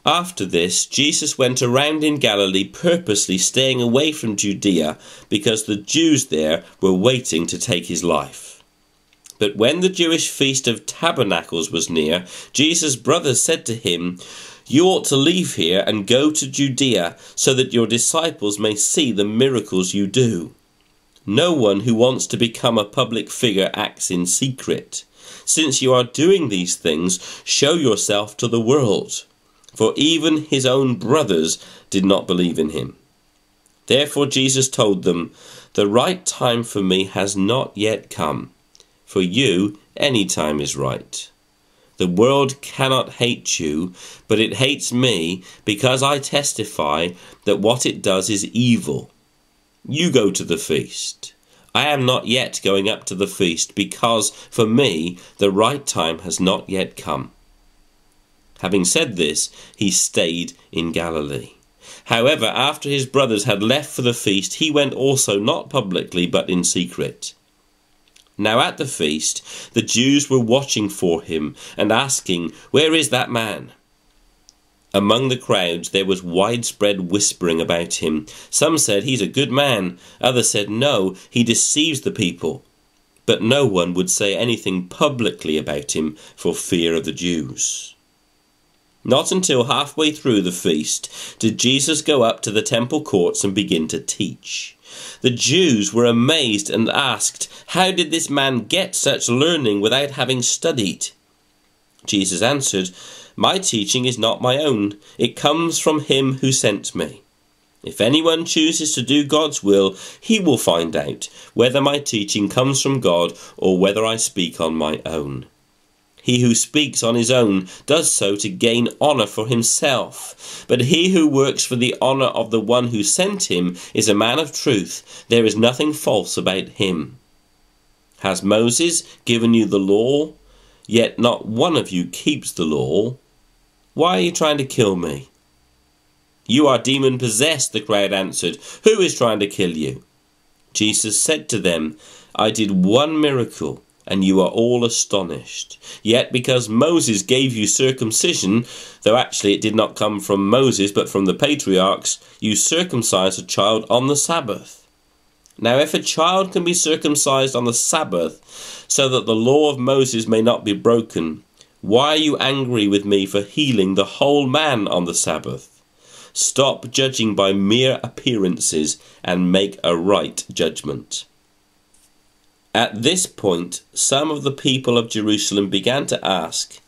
After this, Jesus went around in Galilee, purposely staying away from Judea, because the Jews there were waiting to take his life. But when the Jewish feast of Tabernacles was near, Jesus' brothers said to him, "You ought to leave here and go to Judea, so that your disciples may see the miracles you do. No one who wants to become a public figure acts in secret. Since you are doing these things, show yourself to the world." For even his own brothers did not believe in him. Therefore Jesus told them, "The right time for me has not yet come. For you, any time is right. The world cannot hate you, but it hates me because I testify that what it does is evil. You go to the feast. I am not yet going up to the feast, because for me the right time has not yet come." Having said this, he stayed in Galilee. However, after his brothers had left for the feast, he went also, not publicly, but in secret. Now at the feast, the Jews were watching for him and asking, "Where is that man?" Among the crowds there was widespread whispering about him. Some said, "He's a good man." Others said, "No, he deceives the people." But no one would say anything publicly about him for fear of the Jews. Not until halfway through the feast did Jesus go up to the temple courts and begin to teach. The Jews were amazed and asked, "How did this man get such learning without having studied?" Jesus answered, "My teaching is not my own. It comes from him who sent me. If anyone chooses to do God's will, he will find out whether my teaching comes from God or whether I speak on my own. He who speaks on his own does so to gain honour for himself. But he who works for the honour of the one who sent him is a man of truth. There is nothing false about him. Has Moses given you the law? Yet not one of you keeps the law. Why are you trying to kill me?" "You are demon-possessed," the crowd answered. "Who is trying to kill you?" Jesus said to them, "I did one miracle, and you are all astonished. Yet because Moses gave you circumcision, though actually it did not come from Moses but from the patriarchs, you circumcise a child on the Sabbath. Now if a child can be circumcised on the Sabbath, so that the law of Moses may not be broken, why are you angry with me for healing the whole man on the Sabbath? Stop judging by mere appearances and make a right judgment." At this point, some of the people of Jerusalem began to ask,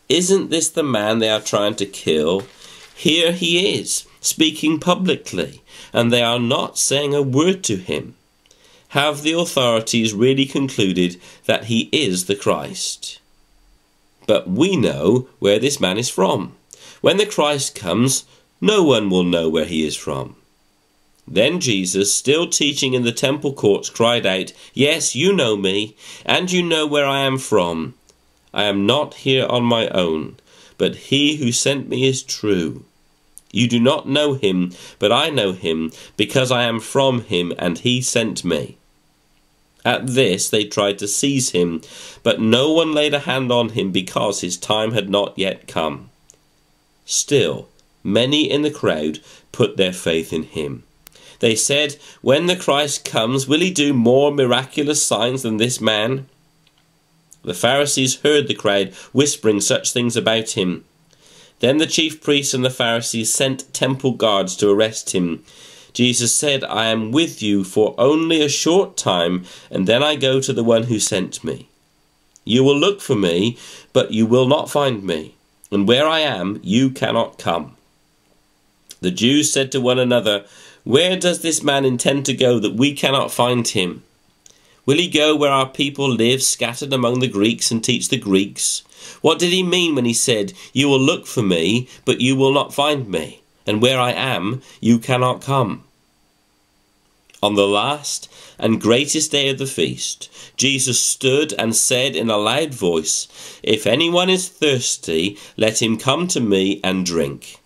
"Isn't this the man they are trying to kill? Here he is, speaking publicly, and they are not saying a word to him. Have the authorities really concluded that he is the Christ? But we know where this man is from. When the Christ comes, no one will know where he is from." Then Jesus, still teaching in the temple courts, cried out, "Yes, you know me, and you know where I am from. I am not here on my own, but he who sent me is true. You do not know him, but I know him, because I am from him, and he sent me." At this they tried to seize him, but no one laid a hand on him, because his time had not yet come. Still, many in the crowd put their faith in him. They said, "When the Christ comes, will he do more miraculous signs than this man?" The Pharisees heard the crowd whispering such things about him. Then the chief priests and the Pharisees sent temple guards to arrest him. Jesus said, "I am with you for only a short time, and then I go to the one who sent me. You will look for me, but you will not find me, and where I am, you cannot come." The Jews said to one another, "Where does this man intend to go that we cannot find him? Will he go where our people live, scattered among the Greeks, and teach the Greeks? What did he mean when he said, 'You will look for me, but you will not find me, and where I am, you cannot come'?" On the last and greatest day of the feast, Jesus stood and said in a loud voice, "If anyone is thirsty, let him come to me and drink.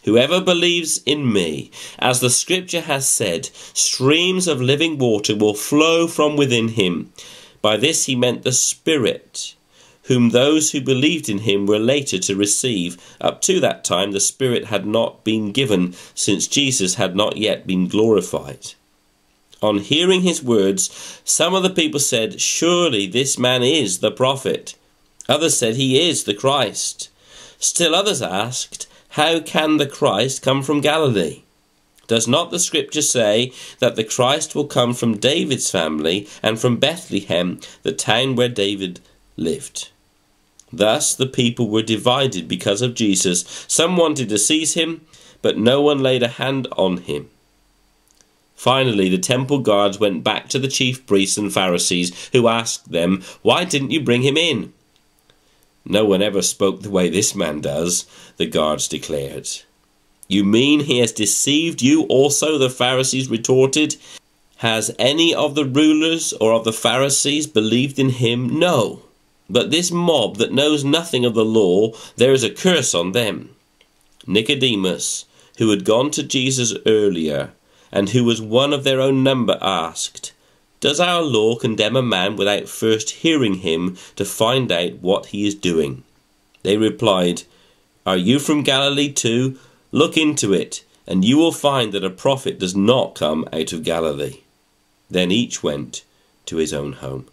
Whoever believes in me, as the scripture has said, streams of living water will flow from within him." By this he meant the Spirit, whom those who believed in him were later to receive. Up to that time the Spirit had not been given, since Jesus had not yet been glorified. On hearing his words, some of the people said, "Surely this man is the prophet." Others said, "He is the Christ." Still others asked, "How can the Christ come from Galilee? Does not the scripture say that the Christ will come from David's family and from Bethlehem, the town where David lived?" Thus the people were divided because of Jesus. Some wanted to seize him, but no one laid a hand on him. Finally, the temple guards went back to the chief priests and Pharisees, who asked them, "Why didn't you bring him in?" "No one ever spoke the way this man does," the guards declared. "You mean he has deceived you also?" the Pharisees retorted. "Has any of the rulers or of the Pharisees believed in him? No. But this mob that knows nothing of the law, there is a curse on them." Nicodemus, who had gone to Jesus earlier, and who was one of their own number, asked, "Does our law condemn a man without first hearing him to find out what he is doing?" They replied, "Are you from Galilee too? Look into it, and you will find that a prophet does not come out of Galilee." Then each went to his own home.